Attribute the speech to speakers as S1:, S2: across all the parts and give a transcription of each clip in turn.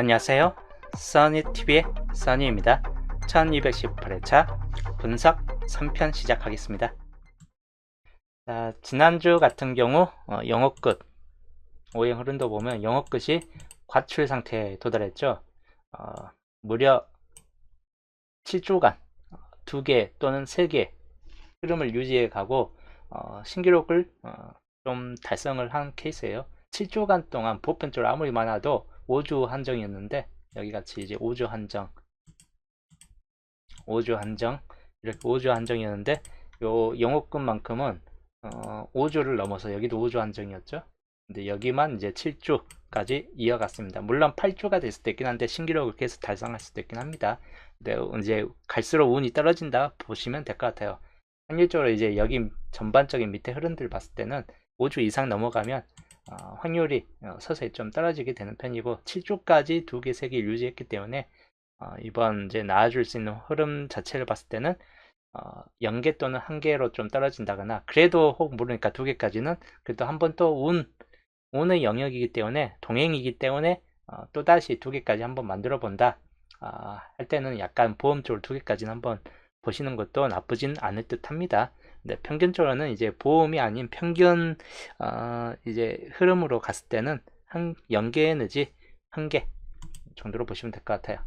S1: 안녕하세요. 써니TV의 써니입니다. 1218회차 분석 3편 시작하겠습니다. 자, 지난주 같은 경우 영어 끝 오행 흐름도 보면 영어 끝이 과출 상태에 도달했죠. 무려 7주간 2개 또는 3개 흐름을 유지해 가고 신기록을 좀 달성을 한 케이스예요. 7주간 동안 보편적으로 아무리 많아도 5주 한정이었는데 여기 같이 이제 5주 한정 이렇게 5주 한정이었는데 요 영업금만큼은 5주를 넘어서 여기도 5주 한정이었죠. 근데 여기만 이제 7주까지 이어갔습니다. 물론 8주가 될 수도 있긴 한데 신기록을 계속 달성할 수도 있긴 합니다. 근데 이제 갈수록 운이 떨어진다 보시면 될 것 같아요. 확률적으로 이제 여기 전반적인 밑에 흐름들 봤을 때는 5주 이상 넘어가면 확률이 서서히 좀 떨어지게 되는 편이고 7주까지 2개, 3개 유지했기 때문에 이번 이제 나아줄 수 있는 흐름 자체를 봤을 때는 0개 또는 1개로 좀 떨어진다거나 그래도 혹 모르니까 2개까지는 그래도 한번 또 운의 영역이기 때문에 동행이기 때문에 또다시 2개까지 한번 만들어 본다 할 때는 약간 보험적으로 2개까지는 한번 보시는 것도 나쁘진 않을 듯 합니다. 근데 평균적으로는 이제 보험이 아닌 평균 이제 흐름으로 갔을 때는 한 0개 내지 1개 정도로 보시면 될 것 같아요.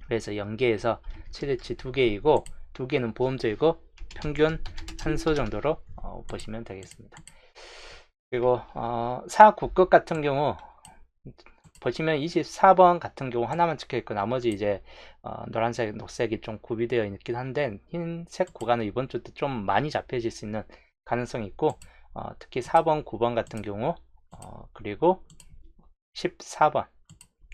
S1: 그래서 0개에서 최대치 2개이고 2개는 보험적이고 평균 한 수 정도로 보시면 되겠습니다. 그리고 4국급 같은 경우 보시면 24번 같은 경우 하나만 찍혀있고 나머지 이제 노란색, 녹색이 좀 구비되어 있긴 한데 흰색 구간은 이번 주 때 좀 많이 잡혀질 수 있는 가능성이 있고 특히 4번, 9번 같은 경우 그리고 14번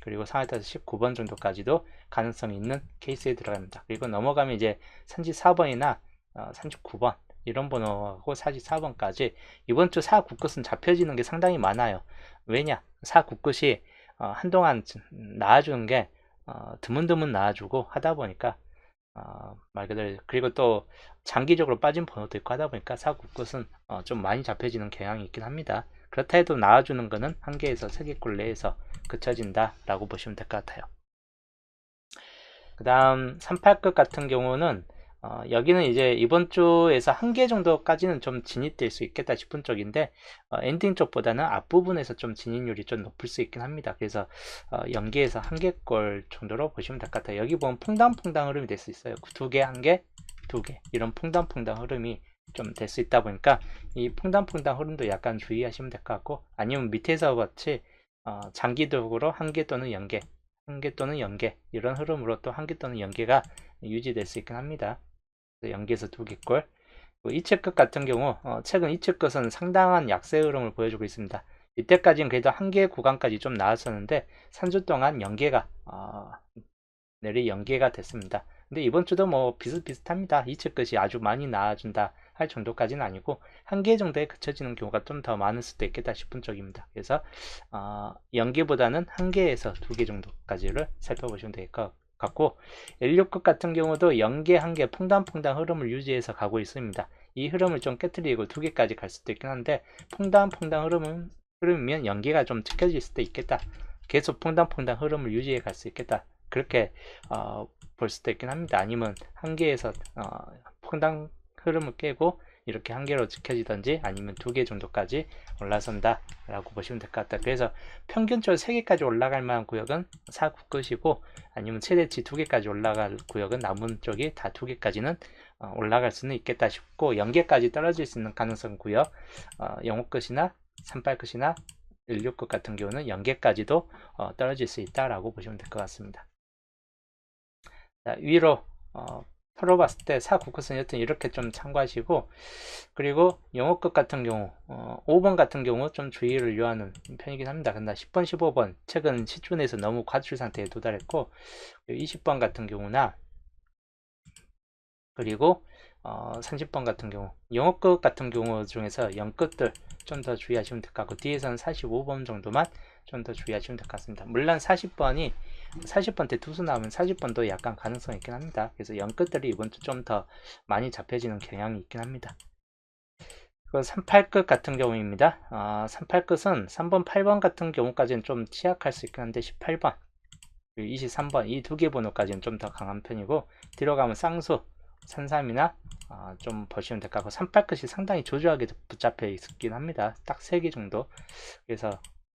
S1: 그리고 상하에 따라서 19번 정도까지도 가능성이 있는 케이스에 들어갑니다. 그리고 넘어가면 이제 34번이나 39번 이런 번호하고 44번까지 이번 주 4국끝은 잡혀지는 게 상당히 많아요. 왜냐? 4국끝이 한동안 나와주는 게 드문드문 나와주고 하다 보니까 말 그대로 그리고 또 장기적으로 빠진 번호도 있고 하다 보니까 4국끝은 좀 많이 잡혀지는 경향이 있긴 합니다. 그렇다 해도 나와주는 거는 1개에서 3개꼴 내에서 그쳐진다 라고 보시면 될 것 같아요. 그 다음 38급 같은 경우는 여기는 이제 이번 주에서 1개 정도까지는 좀 진입될 수 있겠다 싶은 쪽인데 엔딩 쪽보다는 앞부분에서 좀 진입률이 좀 높을 수 있긴 합니다. 그래서 0개에서 1개꼴 정도로 보시면 될 것 같아요. 여기 보면 퐁당퐁당 흐름이 될 수 있어요. 2개, 1개, 2개 이런 퐁당퐁당 흐름이 좀 될 수 있다 보니까 이 퐁당퐁당 흐름도 약간 주의하시면 될 것 같고 아니면 밑에서 같이 장기적으로 1개 또는 0개 1개 또는 0개 이런 흐름으로 또 1개 또는 0개가 유지될 수 있긴 합니다. 0개에서 2개꼴 이체끝 같은 경우 최근 이체끝은 상당한 약세 흐름을 보여주고 있습니다. 이때까지는 그래도 1개 구간까지 좀 나왔었는데 3주 동안 0개가 내리 0개가 됐습니다. 근데 이번 주도 뭐 비슷비슷합니다. 이체끝이 아주 많이 나와준다 할 정도까지는 아니고 1개 정도에 그쳐지는 경우가 좀 더 많을 수도 있겠다 싶은 쪽입니다. 그래서 0개보다는 1개에서 2개 정도까지를 살펴보시면 될 것 같고 16급 같은 경우도 0개, 1개 퐁당퐁당 흐름을 유지해서 가고 있습니다. 이 흐름을 좀 깨뜨리고 2개까지 갈 수도 있긴 한데 퐁당퐁당 흐름이면 0개가 좀 지켜질 수도 있겠다. 계속 퐁당퐁당 흐름을 유지해 갈 수 있겠다. 그렇게 볼 수도 있긴 합니다. 아니면 1개에서 퐁당 흐름을 깨고 이렇게 1개로 지켜지든지 아니면 2개 정도까지 올라선다 라고 보시면 될 것 같다. 그래서 평균적으로 3개까지 올라갈 만한 구역은 4국끝이고 아니면 최대치 2개까지 올라갈 구역은 남은 쪽이 다 2개까지는 올라갈 수는 있겠다 싶고 0개까지 떨어질 수 있는 가능성 구역 0호끝이나 38끝이나 16끝 같은 경우는 0개까지도 떨어질 수 있다라고 보시면 될 것 같습니다. 자, 위로 풀어봤을 때 4국끝은 여튼 이렇게 좀 참고하시고 그리고 영어끝 같은 경우 5번 같은 경우 좀 주의를 요하는 편이긴 합니다. 근데 10번, 15번 최근 시중에서 너무 과출 상태에 도달했고 20번 같은 경우나 그리고 30번 같은 경우 영어끝 같은 경우 중에서 0끝들 좀 더 주의하시면 될 것 같고 뒤에서는 45번 정도만 좀 더 주의하시면 될 것 같습니다. 물론 40번 때 투수 나오면 40번도 약간 가능성이 있긴 합니다. 그래서 0끝들이 이번 주 좀 더 많이 잡혀지는 경향이 있긴 합니다. 그 38끝 같은 경우입니다. 38끝은 3번, 8번 같은 경우까지는 좀 취약할 수 있긴 한데 18번, 그리고 23번 이 두 개 번호까지는 좀 더 강한 편이고 뒤로 가면 쌍수, 산삼이나 좀 보시면 될 것 같고 38끝이 상당히 조조하게 붙잡혀 있긴 합니다. 딱 3개 정도. 그래서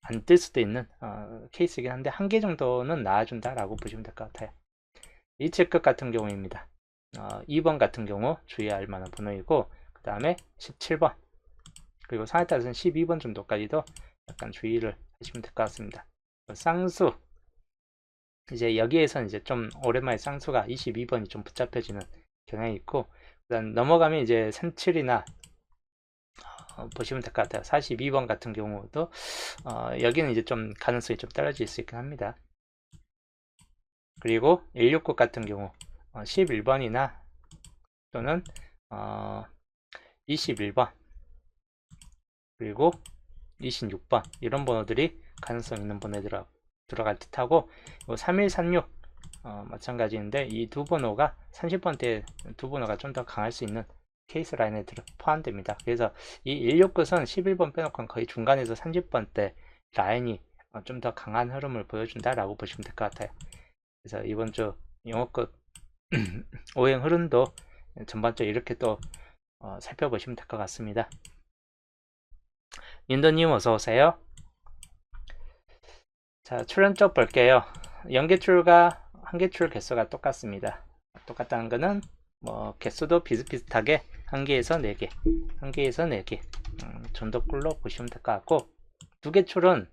S1: 안 뜰 수도 있는 케이스이긴 한데 한 개 정도는 나와준다라고 보시면 될 것 같아요. 27끝 같은 경우입니다. 2번 같은 경우 주의할 만한 번호이고 그 다음에 17번 그리고 상에 따라서는 12번 정도까지도 약간 주의를 하시면 될 것 같습니다. 쌍수 이제 여기에서는 이제 좀 오랜만에 쌍수가 22번이 좀 붙잡혀지는 경향이 있고 그다음 넘어가면 이제 37이나 보시면 될 것 같아요. 42번 같은 경우도 여기는 이제 좀 가능성이 좀 떨어질 수 있긴 합니다. 그리고 169 같은 경우 11번이나 또는 21번 그리고 26번 이런 번호들이 가능성 있는 번호에 들어갈 듯하고 3136 마찬가지인데 이 두 번호가 30번대 두 번호가 좀 더 강할 수 있는 케이스 라인에 포함됩니다. 그래서 이 169선 11번 빼놓고는 거의 중간에서 30번대 라인이 좀 더 강한 흐름을 보여준다라고 보시면 될 것 같아요. 그래서 이번 주 영어끝 오행 흐름도 전반적으로 이렇게 또 살펴보시면 될 것 같습니다. 윤도님 어서오세요. 자, 출연 쪽 볼게요. 연계출과 한계출 개수가 똑같습니다. 똑같다는 거는 뭐 개수도 비슷비슷하게 1개에서 4개, 1개에서 4개 정도꼴로 보시면 될 것 같고 두 개 출은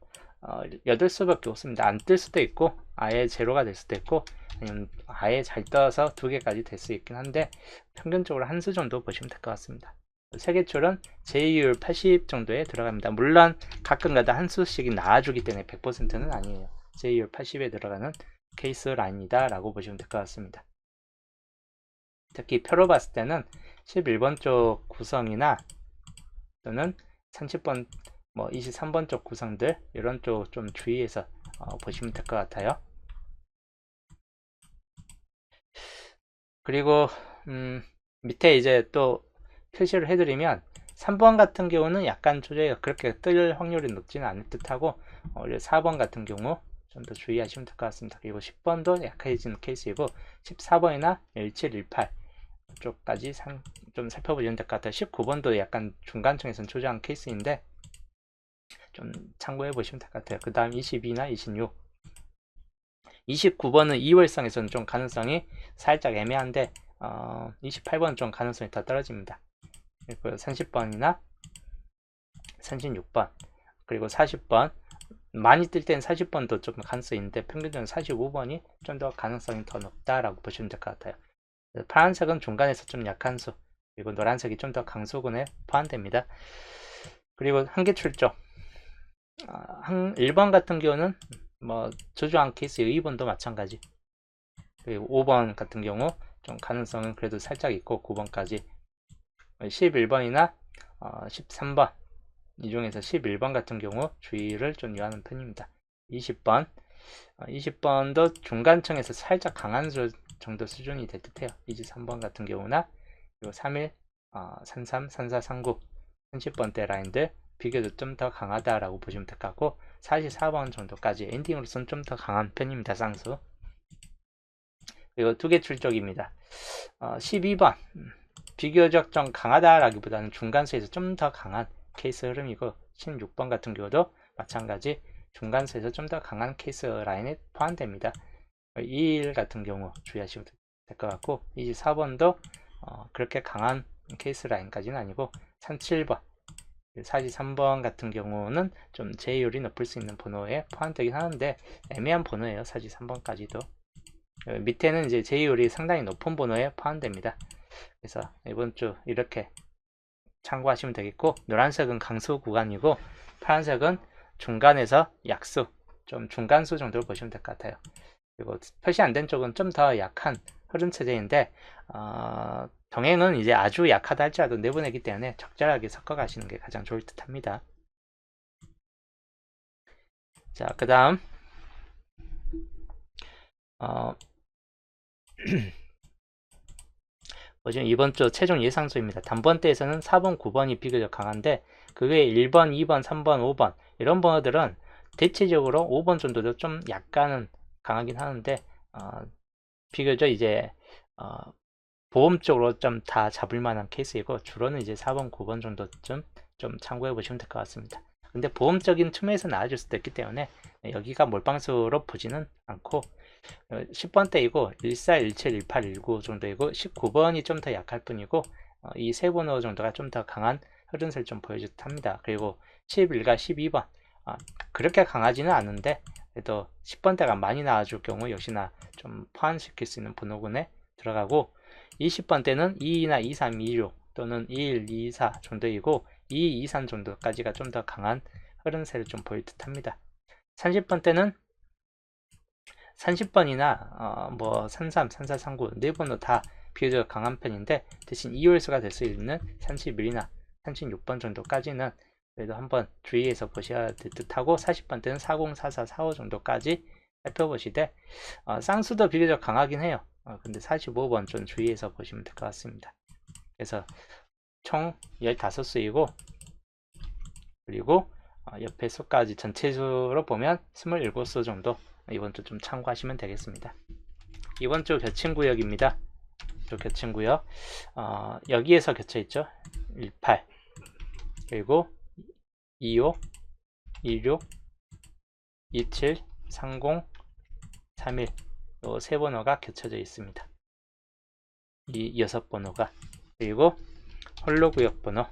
S1: 8수밖에 없습니다. 안 뜰 수도 있고 아예 제로가 될 수도 있고 아니면 아예 잘 떠서 2개까지 될 수 있긴 한데 평균적으로 한 수 정도 보시면 될 것 같습니다. 세개출은 제이율 80 정도에 들어갑니다. 물론 가끔가다 한 수씩 나와주기 때문에 100%는 아니에요. 제이율 80에 들어가는 케이스 라인이다 라고 보시면 될 것 같습니다. 특히 표로 봤을 때는 11번 쪽 구성이나 또는 30번 뭐 23번 쪽 구성들 이런 쪽 좀 주의해서 보시면 될 것 같아요. 그리고 밑에 이제 또 표시를 해드리면 3번 같은 경우는 약간 조절이 그렇게 뜰 확률이 높지는 않을 듯하고 4번 같은 경우 좀 더 주의하시면 될 것 같습니다. 그리고 10번도 약해진 케이스이고 14번이나 17, 18 쪽까지 좀 살펴보시면 될 것 같아요. 19번도 약간 중간층에서는 조정한 케이스인데 좀 참고해 보시면 될 것 같아요. 그 다음 22나 26 29번은 2월성에서는 좀 가능성이 살짝 애매한데 28번은 좀 가능성이 더 떨어집니다. 그리고 30번이나 36번 그리고 40번 많이 뜰 때는 40번도 좀 가능성이 있는데 평균적으로 45번이 좀 더 가능성이 더 높다라고 보시면 될 것 같아요. 파란색은 중간에서 좀 약한 수 그리고 노란색이 좀 더 강수군에 포함됩니다. 그리고 한계 출조 1번 같은 경우는 뭐 조조한 케이스 2번도 마찬가지 그리고 5번 같은 경우 좀 가능성은 그래도 살짝 있고 9번까지 11번이나 13번 이 중에서 11번 같은 경우 주의를 좀 요하는 편입니다. 20번 20번도 중간층에서 살짝 강한 정도 수준이 될 듯해요. 23번 같은 경우나 그리고 31 33 34 39 30번대 라인들 비교적 좀 더 강하다라고 보시면 될 것 같고 44번 정도까지 엔딩으로서는 좀 더 강한 편입니다. 쌍수 그리고 두 개 출적입니다. 12번 비교적 좀 강하다라기보다는 중간수에서 좀 더 강한 케이스 흐름이고 16번 같은 경우도 마찬가지 중간수에서 좀 더 강한 케이스 라인에 포함됩니다. 21 같은 경우 주의하시면 될 것 같고 24번도 그렇게 강한 케이스 라인까지는 아니고 37번 43번 같은 경우는 좀 제이율이 높을 수 있는 번호에 포함되긴 하는데 애매한 번호예요. 43번까지도 밑에는 이제 제이율이 상당히 높은 번호에 포함됩니다. 그래서 이번 주 이렇게 참고하시면 되겠고 노란색은 강수 구간이고 파란색은 중간에서 약수 좀 중간수 정도로 보시면 될 것 같아요. 그리고 표시 안 된 쪽은 좀 더 약한 흐름 체제인데 동행은 이제 아주 약하다 할지라도 내보내기 때문에 적절하게 섞어 가시는 게 가장 좋을 듯 합니다. 자, 그 다음 지금 이번 주 최종 예상수입니다. 단번대에서는 4번, 9번이 비교적 강한데 그게 1번, 2번, 3번, 5번 이런 번호들은 대체적으로 5번 정도도 좀 약간은 강하긴 하는데 비교적 이제 보험 쪽으로 좀 다 잡을 만한 케이스이고 주로는 이제 4번, 9번 정도쯤 좀 참고해 보시면 될 것 같습니다. 근데 보험적인 측면에서 나아질 수도 있기 때문에 여기가 몰빵수로 보지는 않고 10번대이고 14, 17, 18, 19 정도이고 19번이 좀 더 약할 뿐이고 이 세 번호 정도가 좀 더 강한 흐름세를 좀 보여줄 듯 합니다. 그리고 11과 12번 그렇게 강하지는 않은데 그래도 10번대가 많이 나와줄 경우 역시나 좀 포함시킬 수 있는 번호군에 들어가고 20번대는 22나 23, 26 또는 21, 24 정도이고 22, 23 정도까지가 좀 더 강한 흐름세를 좀 보일 듯 합니다. 30번대는 30번이나 뭐 33, 34, 39 네 번호 다 비교적 강한 편인데 대신 2월수가 될 수 있는 31이나 36번 정도까지는 그래도 한번 주의해서 보셔야 될 듯하고 40번대는 40, 44, 45 정도까지 살펴보시되 쌍수도 비교적 강하긴 해요. 근데 45번 좀 주의해서 보시면 될 것 같습니다. 그래서 총 15수이고 그리고 옆에 수까지 전체 수로 보면 27수 정도 이번 주 좀 참고하시면 되겠습니다. 이번 주 겹친구역입니다. 또 겹친구역 여기에서 겹쳐있죠. 18 그리고 25 26 27 30 31 요 세 번호가 겹쳐져 있습니다. 이 6번호가 그리고 홀로구역 번호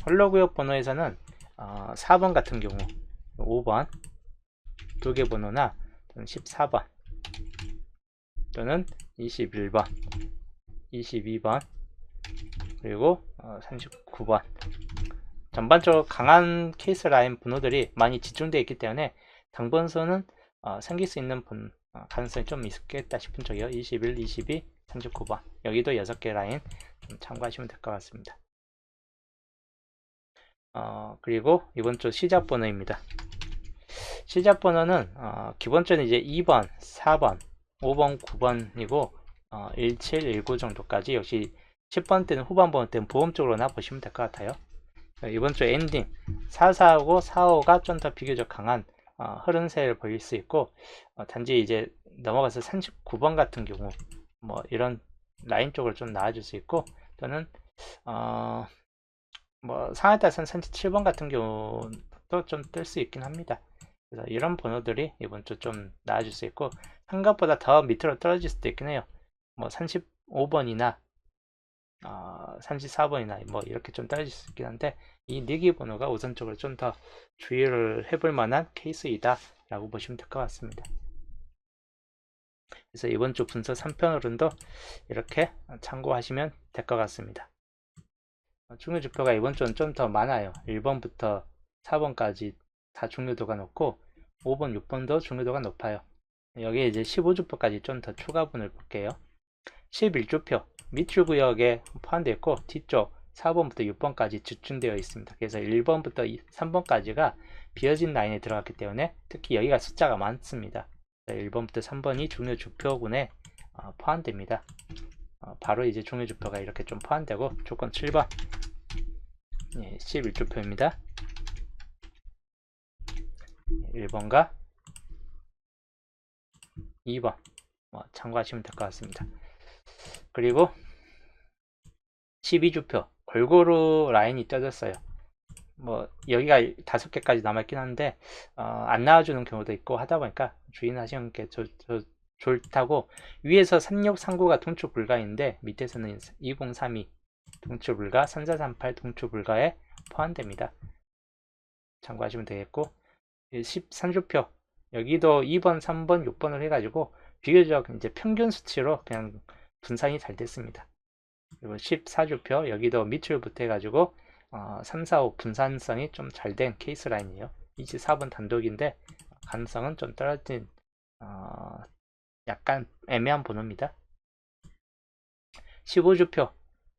S1: 홀로구역 번호에서는 4번 같은 경우 5번 두 개 번호나 또는 14번 또는 21번 22번 그리고 39번 전반적으로 강한 케이스 라인 번호들이 많이 집중되어 있기 때문에 당번수는 생길 수 있는 가능성이 좀 있겠다 싶은 쪽이요. 21, 22, 39번 여기도 6개 라인 좀 참고하시면 될 것 같습니다. 그리고 이번 주 시작 번호입니다. 시작 번호는 기본적으로 이제 2번, 4번, 5번, 9번이고 17, 19 정도까지 역시 10번 때는 후반 번호 때는 보험 쪽으로나 보시면 될 것 같아요. 이번 주 엔딩 44하고 45가 좀 더 비교적 강한 흐름세를 보일 수 있고 단지 이제 넘어가서 39번 같은 경우 뭐 이런 라인 쪽으로 좀 나아질 수 있고 또는 뭐 상하에 따라서는 37번 같은 경우도 좀 뜰 수 있긴 합니다. 그래서 이런 번호들이 이번 주 좀 나아질 수 있고 생각보다 더 밑으로 떨어질 수도 있긴 해요. 뭐 35번이나 34번이나 뭐 이렇게 좀 떨어질 수 있긴 한데 이 4개 번호가 우선적으로 좀 더 주의를 해볼 만한 케이스이다 라고 보시면 될 것 같습니다. 그래서 이번 주 분석 3편 흐름도 이렇게 참고하시면 될 것 같습니다. 중요주표가 이번 주는 좀 더 많아요. 1번부터 4번까지 다 중요도가 높고 5번, 6번도 중요도가 높아요. 여기에 이제 15주표까지 좀 더 추가분을 볼게요. 11주표 밑줄 구역에 포함되어 있고 뒤쪽 4번부터 6번까지 집중되어 있습니다. 그래서 1번부터 3번까지가 비어진 라인에 들어갔기 때문에 특히 여기가 숫자가 많습니다. 1번부터 3번이 중요 주표군에 포함됩니다. 바로 이제 중요 주표가 이렇게 좀 포함되고 조건 7번 11주표입니다. 1번과 2번 참고하시면 될 것 같습니다. 그리고 12주표 골고루 라인이 떠졌어요. 뭐 여기가 5개까지 남아있긴 한데 안 나와주는 경우도 있고 하다 보니까 주의하시는 게 좋다고 위에서 3639가 동출 불가인데 밑에서는 2032 동출 불가 3438 동출 불가에 포함됩니다. 참고하시면 되겠고 13주표 여기도 2번 3번 6번을 해가지고 비교적 이제 평균 수치로 그냥 분산이 잘 됐습니다. 그리고 14주표 여기도 밑줄부터 해가지고 3, 4, 5 분산성이 좀 잘 된 케이스 라인이에요. 24번 단독인데 가능성은 좀 떨어진 약간 애매한 번호입니다. 15주표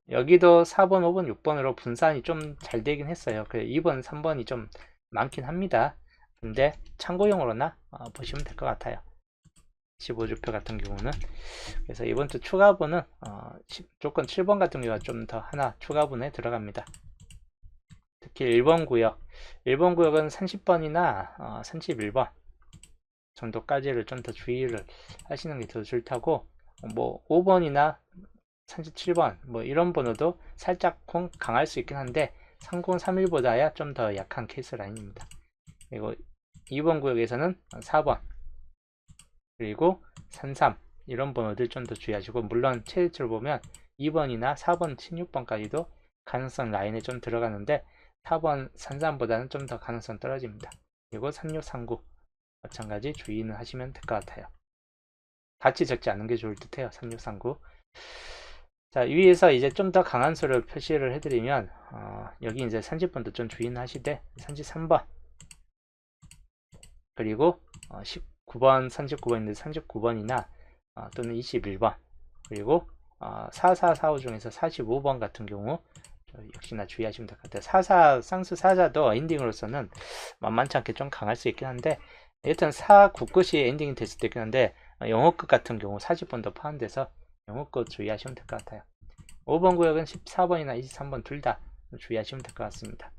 S1: 여기도 4번, 5번, 6번으로 분산이 좀 잘 되긴 했어요. 그래서 2번, 3번이 좀 많긴 합니다. 근데 참고용으로나 보시면 될 것 같아요. 15주표 같은 경우는. 그래서 이번 주 추가분은 조건 7번 같은 경우가 좀 더 하나 추가분에 들어갑니다. 특히 1번 구역은 30번이나 31번 정도까지를 좀 더 주의를 하시는 게 더 좋다고, 뭐 5번이나 37번 뭐 이런 번호도 살짝 강할 수 있긴 한데 3031보다야 좀 더 약한 케이스 라인입니다. 그리고 2번 구역에서는 4번 그리고 33 이런 번호들 좀 더 주의하시고, 물론 최대치로 보면 2번이나 4번 16번까지도 가능성 라인에 좀 들어가는데 4번 33보다는 좀 더 가능성 떨어집니다. 그리고 3639 마찬가지 주의는 하시면 될 것 같아요. 같이 적지 않은 게 좋을 듯 해요. 3639. 자, 위에서 이제 좀 더 강한 수를 표시를 해드리면 여기 이제 30번도 좀 주의는 하시되 33번 그리고 19번 39번인데 39번이나 또는 21번 그리고 4445 중에서 45번 같은 경우 역시나 주의하시면 될 것 같아요. 쌍수 4자도 엔딩으로서는 만만치 않게 좀 강할 수 있긴 한데, 일단 49 끝이 엔딩이 될 수도 있긴 한데 영어 끝 같은 경우 40번도 포함돼서 영어 끝 주의하시면 될 것 같아요. 5번 구역은 14번이나 23번 둘 다 주의하시면 될 것 같습니다.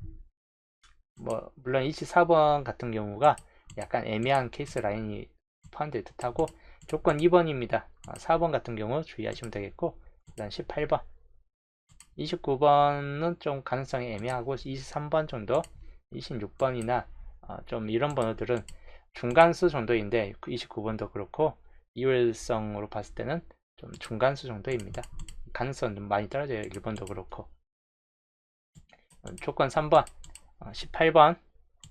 S1: 뭐 물론 24번 같은 경우가 약간 애매한 케이스 라인이 포함될 듯하고, 조건 2번입니다. 4번 같은 경우 주의하시면 되겠고, 그 다음 18번 29번은 좀 가능성이 애매하고, 23번 정도 26번이나 좀 이런 번호들은 중간수 정도인데 29번도 그렇고 이율성으로 봤을 때는 좀 중간수 정도입니다. 가능성 좀 많이 떨어져요. 1번도 그렇고. 조건 3번 18번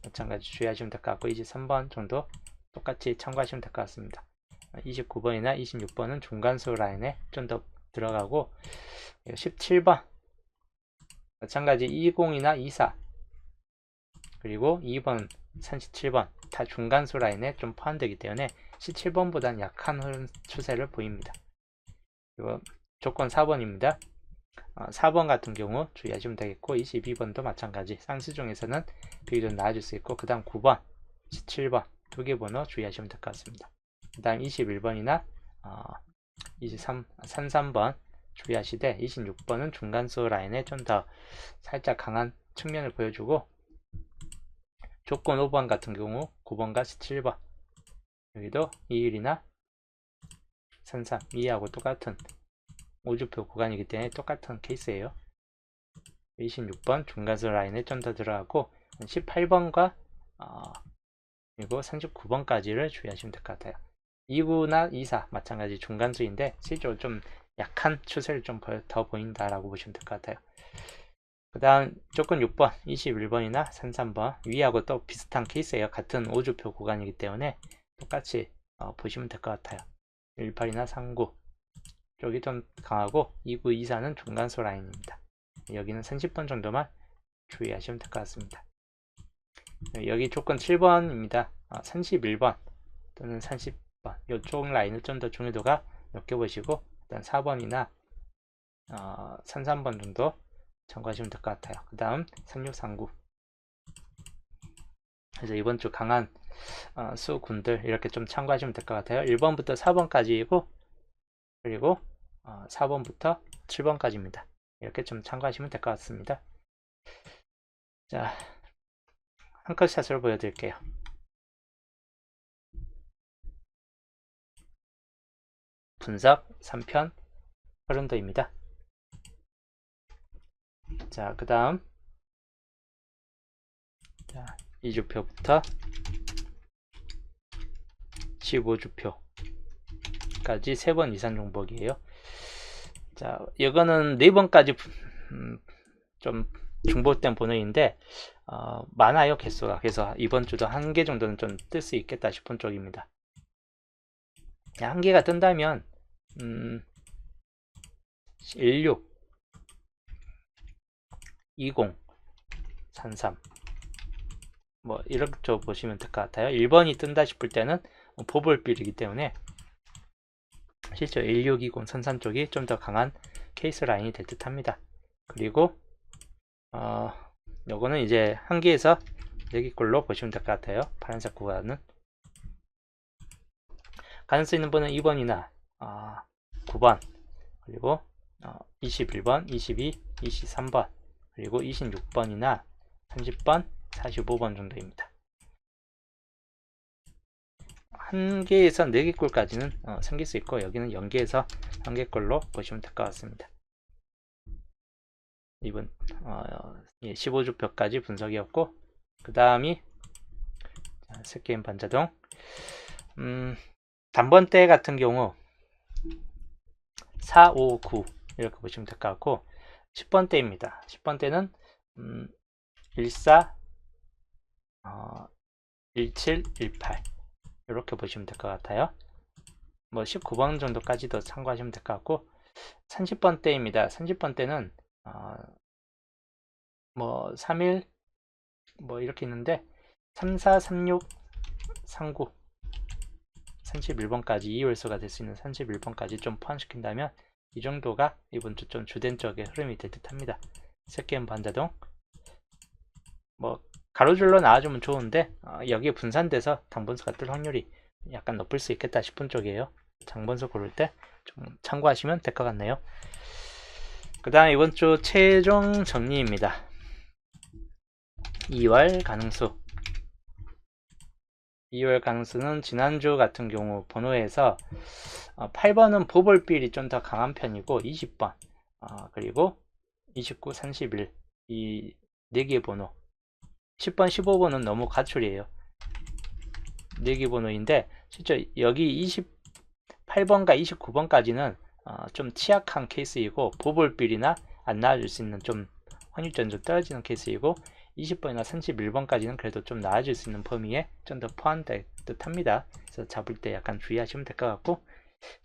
S1: 마찬가지 주의하시면 될 것 같고, 23번 정도 똑같이 참고하시면 될 것 같습니다. 29번이나 26번은 중간수 라인에 좀 더 들어가고, 17번 마찬가지 20이나 24 그리고 2번 37번 다 중간수 라인에 좀 포함되기 때문에 17번보다는 약한 흐름 추세를 보입니다. 그리고 조건 4번입니다. 4번 같은 경우 주의하시면 되겠고, 22번도 마찬가지 쌍수 중에서는 비교적 나아질 수 있고, 그 다음 9번 17번 두 개 번호 주의하시면 될 것 같습니다. 그 다음 21번이나 33번 주의하시되, 26번은 중간수 라인에 좀 더 살짝 강한 측면을 보여주고, 조건 5번 같은 경우 9번과 17번 여기도 2일이나 33 2하고 똑같은 5주표 구간이기 때문에 똑같은 케이스예요. 26번 중간수 라인에 좀 더 들어가고, 18번과 그리고 39번까지를 주의하시면 될 것 같아요. 29나 24 마찬가지 중간수인데 실제로 좀 약한 추세를 좀 더 보인다라고 보시면 될 것 같아요. 그 다음 조건 6번 21번이나 33번 위하고 또 비슷한 케이스예요. 같은 5주표 구간이기 때문에 똑같이 보시면 될 것 같아요. 18이나 39 쪽이 좀 강하고, 29, 24는 중간수 라인입니다. 여기는 30번 정도만 주의하시면 될 것 같습니다. 여기 조건 7번입니다. 31번 또는 30번 이쪽 라인을 좀 더 중요도가 높게 보시고, 일단 4번이나 33번 정도 참고하시면 될 것 같아요. 그 다음 3639 그래서 이번 주 강한 수군들 이렇게 좀 참고하시면 될 것 같아요. 1번부터 4번까지이고 그리고 4번부터 7번까지입니다. 이렇게 좀 참고하시면 될 것 같습니다. 자, 한 컷 샷으로 보여드릴게요. 분석 3편 흐름도입니다. 자, 그 다음 2주표부터 15주표까지 3번 이상 종목이에요. 자, 이거는 4번까지 좀 중복된 번호인데 많아요, 개수가. 그래서 이번 주도 한 개 정도는 좀 뜰 수 있겠다 싶은 쪽입니다. 한 개가 뜬다면 16 20 33 뭐 이렇게 보시면 될 것 같아요. 1번이 뜬다 싶을 때는 보볼빌이기 때문에 실제 1620 33 쪽이 좀 더 강한 케이스 라인이 될 듯 합니다. 그리고 요거는 이제 한 개에서 4개 꼴로 보시면 될 것 같아요. 파란색 구간은. 가능성 있는 번호는 2번이나 9번, 그리고 21번, 22, 23번, 그리고 26번이나 30번, 45번 정도입니다. 1개에서 4개 꼴까지는 생길 수 있고, 여기는 0개에서 1개 꼴로 보시면 될 것 같습니다. 이번 15주표까지 분석이었고, 그 다음이 셋게임 반자동. 단번대 같은 경우 4, 5, 9 이렇게 보시면 될 것 같고, 10번대입니다. 10번대는 14, 17, 18 이렇게 보시면 될 것 같아요. 뭐 19번 정도까지도 참고하시면 될 것 같고, 30번대입니다. 30번대는 뭐 31 뭐 이렇게 있는데 34, 36, 39 31번까지 2월수가 될 수 있는 31번까지 좀 포함시킨다면 이 정도가 이번 주 좀 주된 쪽의 흐름이 될 듯 합니다. 셋게임 반자동 뭐 가로줄로 나와주면 좋은데 여기에 분산돼서 당분수가 뜰 확률이 약간 높을 수 있겠다 싶은 쪽이에요. 장분수 고를 때 좀 참고하시면 될 것 같네요. 그 다음 이번 주 최종 정리입니다. 2월 가능수 2월 가능수는 지난주 같은 경우 번호에서 8번은 보볼빌이 좀 더 강한 편이고 20번 그리고 29, 31 이 4개 번호 10번, 15번은 너무 가출이에요. 4개 번호인데 실제 여기 28번과 29번까지는 좀 취약한 케이스이고 보볼빌이나 안 나와줄 수 있는 좀 확률적으로 좀 떨어지는 케이스이고 20번이나 31번까지는 그래도 좀 나아질 수 있는 범위에 좀 더 포함될 듯 합니다. 그래서 잡을 때 약간 주의하시면 될 것 같고,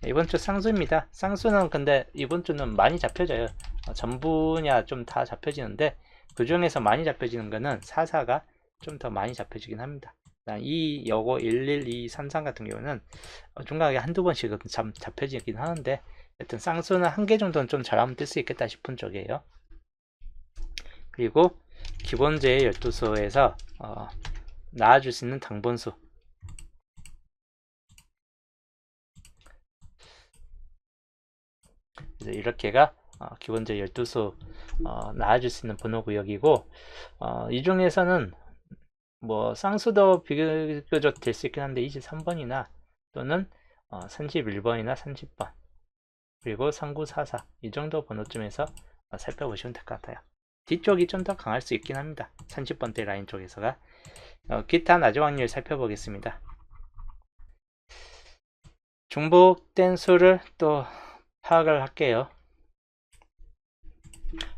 S1: 이번 주 쌍수입니다. 쌍수는 근데 이번 주는 많이 잡혀져요. 전부냐 좀 다 잡혀지는데 그 중에서 많이 잡혀지는 거는 44가 좀 더 많이 잡혀지긴 합니다. 이 여고 11, 2, 3, 3 같은 경우는 중간에 한두 번씩은 잡혀지긴 하는데 여튼 쌍수는 1개 정도는 좀 잘하면 뜰 수 있겠다 싶은 쪽이에요. 그리고 기본제의 12수에서 나와줄 수 있는 당번수 이제 이렇게가 기본제 12수 나와줄 수 있는 번호 구역이고 이 중에서는 뭐 쌍수도 비교적 될 수 있긴 한데 23번이나 또는 31번이나 30번 그리고 3944 이 정도 번호쯤에서 살펴보시면 될 것 같아요. 뒤쪽이 좀 더 강할 수 있긴 합니다. 30번대 라인 쪽에서가 기타 낮은 확률 살펴보겠습니다. 중복된 수를 또 파악을 할게요.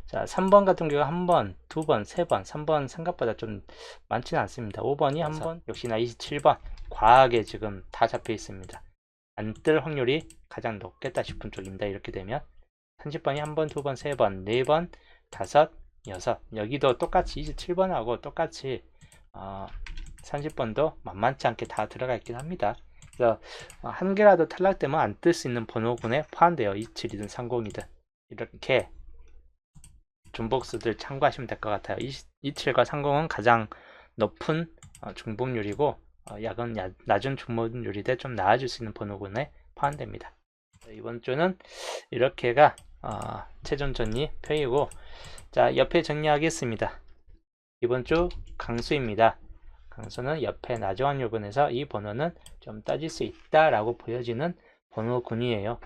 S1: 자, 3번 같은 경우 1번, 2번, 3번, 3번 생각보다 좀 많지는 않습니다. 5번이 1번, 역시나 27번 과하게 지금 다 잡혀 있습니다. 안 뜰 확률이 가장 높겠다 싶은 쪽입니다. 이렇게 되면 30번이 1번, 2번, 3번, 4번, 5, 6 여기도 똑같이 27번하고 똑같이 30번도 만만치 않게 다 들어가 있긴 합니다. 그래서 한 개라도 탈락되면 안 뜰 수 있는 번호군에 포함돼요. 27이든 30이든 이렇게 중복수들 참고하시면 될 것 같아요. 27과 30은 가장 높은 중복률이고 약은 낮은 중복률이 돼 좀 나아질 수 있는 번호군에 포함됩니다. 이번 주는 이렇게가 최종 정리 표이고, 자 옆에 정리하겠습니다. 이번 주 강수입니다. 강수는 옆에 낮은 확률군에서 이 번호는 좀 따질 수 있다라고 보여지는 번호군이에요.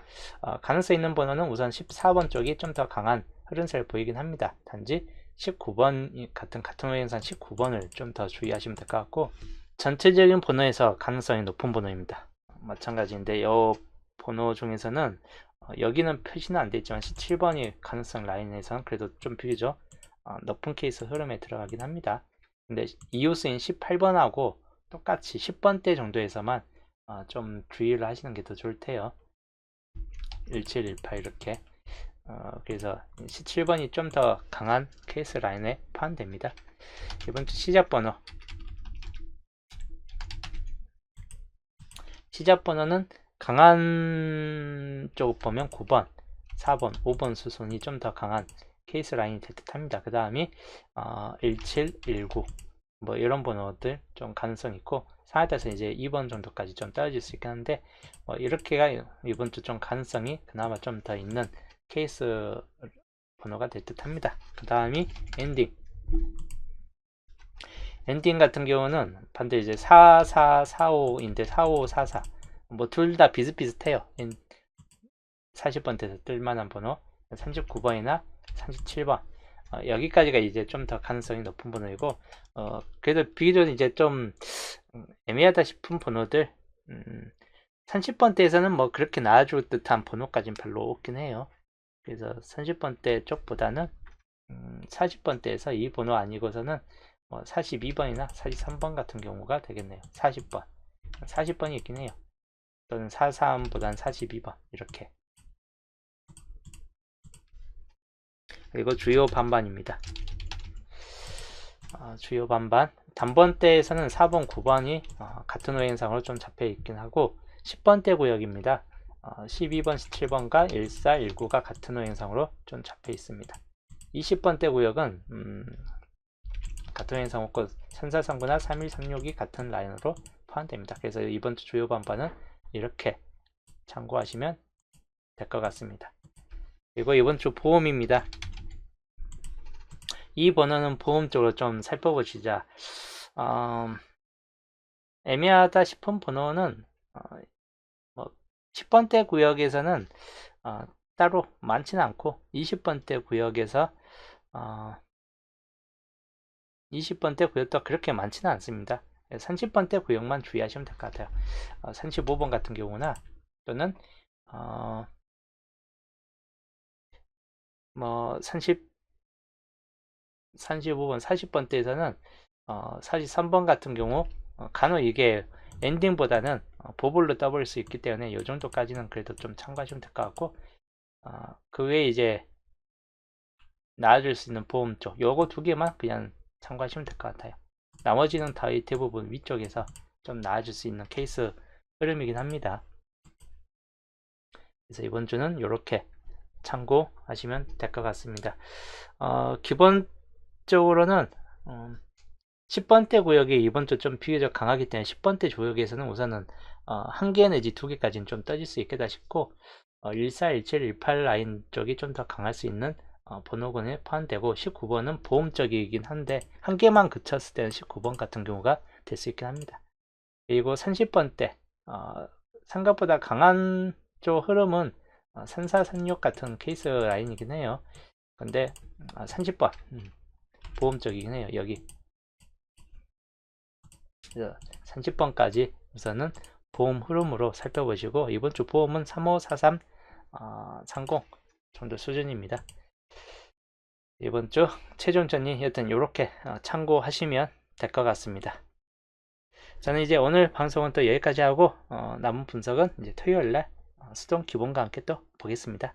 S1: 가능성 있는 번호는 우선 14번 쪽이 좀 더 강한 흐름세를 보이긴 합니다. 단지 19번 같은 현상 19번을 좀 더 주의하시면 될 것 같고, 전체적인 번호에서 가능성이 높은 번호입니다. 마찬가지인데 이 번호 중에서는 여기는 표시는 안 되어 있지만 17번이 가능성 라인에서는 그래도 좀 비교적 높은 케이스 흐름에 들어가긴 합니다. 근데 이호수인 18번하고 똑같이 10번대 정도에서만 좀 주의를 하시는 게 더 좋을 테요. 17, 18 이렇게 그래서 17번이 좀 더 강한 케이스 라인에 포함됩니다. 이번 주 시작번호 시작번호는 강한 쪽 보면 9번, 4번, 5번 수순이 좀 더 강한 케이스 라인이 될 듯 합니다. 그 다음이 17, 19 뭐 이런 번호들 좀 가능성 있고, 상하돼서 이제 2번 정도까지 좀 떨어질 수 있긴 한데 이렇게가 이번 주 좀 가능성이 그나마 좀 더 있는 케이스 번호가 될 듯 합니다. 그 다음이 엔딩 같은 경우는 반대 이제 4445인데 4544 뭐 둘 다 비슷비슷해요. 40번대에서 뜰만한 번호 39번이나 37번 여기까지가 이제 좀 더 가능성이 높은 번호이고 그래도 비교적 이제 좀 애매하다 싶은 번호들 30번대에서는 뭐 그렇게 나아줄 듯한 번호까지는 별로 없긴 해요. 그래서 30번대 쪽보다는 40번대에서 이 번호 아니고서는 뭐 42번이나 43번 같은 경우가 되겠네요. 40번이 있긴 해요. 또는 43보다는 42번 이렇게. 그리고 주요 반반입니다. 주요 반반 단번대에서는 4번 9번이 같은 오행상으로 좀 잡혀 있긴 하고 10번대 구역입니다. 12번 17번과 14 19가 같은 오행상으로 좀 잡혀 있습니다. 20번대 구역은 같은 오행상 없고 3439나 3136이 같은 라인으로 포함됩니다. 그래서 이번 주 주요 반반은 이렇게 참고하시면 될 것 같습니다. 그리고 이번 주 보험입니다. 이 번호는 보험 쪽으로 좀 살펴보시자. 애매하다 싶은 번호는 뭐 10번대 구역에서는 따로 많지는 않고 20번대 구역에서 20번대 구역도 그렇게 많지는 않습니다. 30번대 구역만 주의하시면 될 것 같아요. 35번 같은 경우나 또는 뭐 35번 40번대에서는 43번 같은 경우 간혹 이게 엔딩보다는 보볼로 떠버릴 수 있기 때문에 이 정도까지는 그래도 좀 참고하시면 될 것 같고 그 외에 이제 나아질 수 있는 보험 쪽 요거 두 개만 그냥 참고하시면 될 것 같아요. 나머지는 다 대부분 위쪽에서 좀 나아질 수 있는 케이스 흐름이긴 합니다. 그래서 이번 주는 이렇게 참고하시면 될 것 같습니다. 기본적으로는 10번대 구역이 이번 주 좀 비교적 강하기 때문에 10번대 구역에서는 우선은 1개 내지 2개까지는 좀 떠질 수 있겠다 싶고 14, 17, 18 라인 쪽이 좀 더 강할 수 있는 번호군에 포함되고 19번은 보험적이긴 한데 1개만 그쳤을 때는 19번 같은 경우가 될 수 있긴 합니다. 그리고 30번대 생각보다 강한 쪽 흐름은 34, 36 같은 케이스 라인이긴 해요. 근데 30번 보험적이긴 해요. 여기 30번까지 우선은 보험 흐름으로 살펴보시고 이번 주 보험은 3543 30 정도 수준입니다. 이번 주 최종 전이 여튼 이렇게 참고하시면 될 것 같습니다. 저는 이제 오늘 방송은 또 여기까지 하고 남은 분석은 이제 토요일날 수동 기본과 함께 또 보겠습니다.